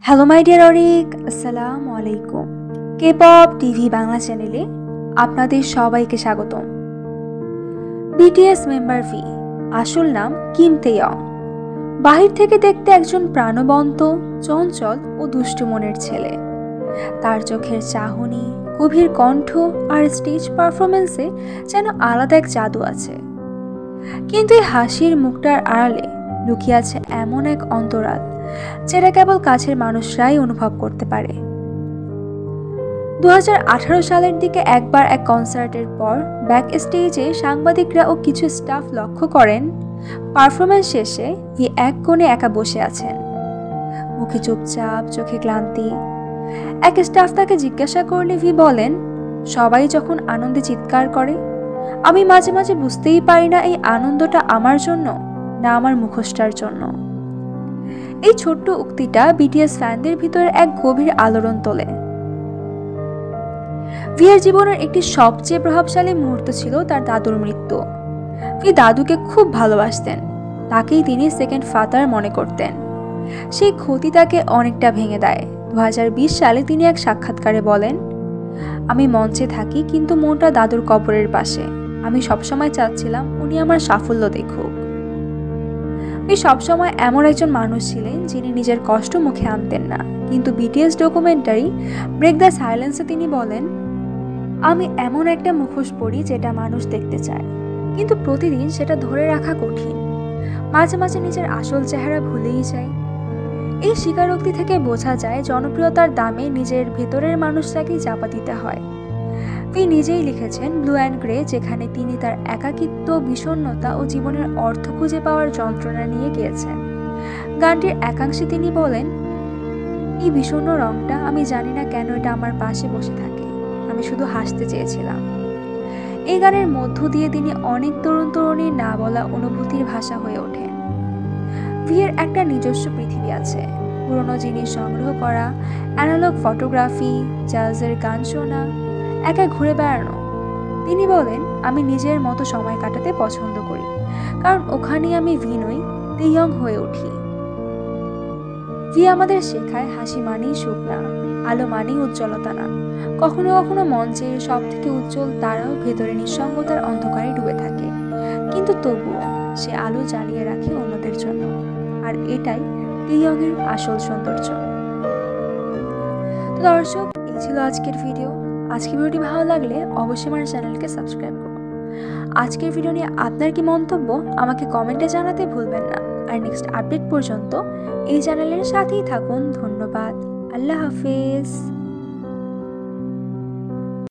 Hello my dear Arik, আসসালামু আলাইকুম। K-pop TV Bangla চ্যানেলে আপনাদের সবাইকে স্বাগতম। বিটিএস মেম্বার ভি, আসল নাম কিম তেয়ং। বাহির থেকে দেখতে একজন প্রাণবন্ত, চঞ্চল ও দুষ্টু মনের ছেলে। তার চোখের চাহনি, গভীর কণ্ঠ আর স্টেজ পারফরমেন্সে যেন আলাদা এক জাদু আছে। কিন্তু এই হাসির মুখটার আড়ালে লুকিয়ে আছে এমন এক অন্তরাল যেটা কেবল কাছের মানুষরাই অনুভব করতে পারে। 2018 সালের দিকে একবার এক কনসার্টের পর ব্যাক স্টেজে সাংবাদিকরা ও কিছু স্টাফ লক্ষ্য করেন পারফরমেন্স শেষে ভি এক কোণে একা বসে আছেন, মুখে চুপচাপ, চোখে ক্লান্তি। এক স্টাফ তাকে জিজ্ঞাসা করলে ভি বলেন, সবাই যখন আনন্দে চিৎকার করে, আমি মাঝে মাঝে বুঝতেই পারি না এই আনন্দটা আমার জন্য না আমার মুখোশটার জন্য। এই ছোট্ট উক্তিটা বিটিএস ফ্যানদের ভিতরে এক গভীর আলোড়ন তোলে। ভিয়ের জীবনের একটি সবচেয়ে প্রভাবশালী মুহূর্ত ছিল তার দাদুর মৃত্যু। ভি দাদুকে খুব ভালোবাসতেন, তাকেই তিনি সেকেন্ড ফাদার মনে করতেন। সেই ক্ষতি তাকে অনেকটা ভেঙে দেয়। 2020 সালে তিনি এক সাক্ষাৎকারে বলেন, আমি মঞ্চে থাকি কিন্তু মনটা দাদুর কবরের পাশে। আমি সবসময় চাচ্ছিলাম উনি আমার সাফল্য দেখুক। উনি সবসময় এমন একজন মানুষ ছিলেন যিনি নিজের কষ্ট মুখে আনতেন না। কিন্তু বিটিএস ডকুমেন্টারি ব্রেক দ্য সাইলেন্সে তিনি বলেন, আমি এমন একটা মুখোশ পরি যেটা মানুষ দেখতে চায়, কিন্তু প্রতিদিন সেটা ধরে রাখা কঠিন। মাঝে মাঝে নিজের আসল চেহারা ভুলেই যায়। এই স্বীকারোক্তি থেকে বোঝা যায় জনপ্রিয়তার দামে নিজের ভেতরের মানুষটাকেই চাপা দিতে হয়। তিনি নিজেই লিখেছেন ব্লু অ্যান্ড গ্রে, যেখানে তিনি তার একাকিত্ব, বিষণ্ণতা ও জীবনের অর্থ খুঁজে পাওয়ার যন্ত্রণা নিয়ে গিয়েছেন। গানটির একাংশে তিনি বলেন, এই বিষণ্ণ রংটা, আমি জানি না কেন এটা আমার পাশে বসে থাকে, আমি শুধু হাসতে চেয়েছিলাম। এই গানের মধ্য দিয়ে তিনি অনেক তরুণ তরুণীর না বলা অনুভূতির ভাষা হয়ে ওঠেন। ভিয়ের একটা নিজস্ব পৃথিবী আছে, পুরনো জিনিস সংগ্রহ করা, অ্যানালগ ফটোগ্রাফি, জাজের গান শোনা, একা ঘুরে বেড়ানো। তিনি বলেন, আমি নিজের মতো সময় কাটাতে পছন্দ করি, কারণ ওখানেই আমি ভি নই, তেইয়ং হয়ে উঠি। ভি আমাদের শেখায় হাসি মানেই সুখ না, আলো মানেই উজ্জ্বলতা না। কখনো কখনো মঞ্চের সব থেকে উজ্জ্বল তারাও ভেতরে নিঃসঙ্গতার অন্ধকারে ডুবে থাকে, কিন্তু তবুও সে আলো জ্বালিয়ে রাখে অন্যদের জন্য। আর এটাই তেইয়ংয়ের আসল সৌন্দর্য। তো দর্শক, এই ছিল আজকের ভিডিও। আজকের ভিডিওটি ভালো লাগলে অবশ্যই আমার চ্যানেলকে সাবস্ক্রাইব করুন। আজকের ভিডিও নিয়ে আপনার কি মন্তব্য আমাকে কমেন্টে জানাতে ভুলবেন না। আর নেক্সট আপডেট পর্যন্ত এই চ্যানেলের সাথেই থাকুন। ধন্যবাদ। আল্লাহ হাফেজ।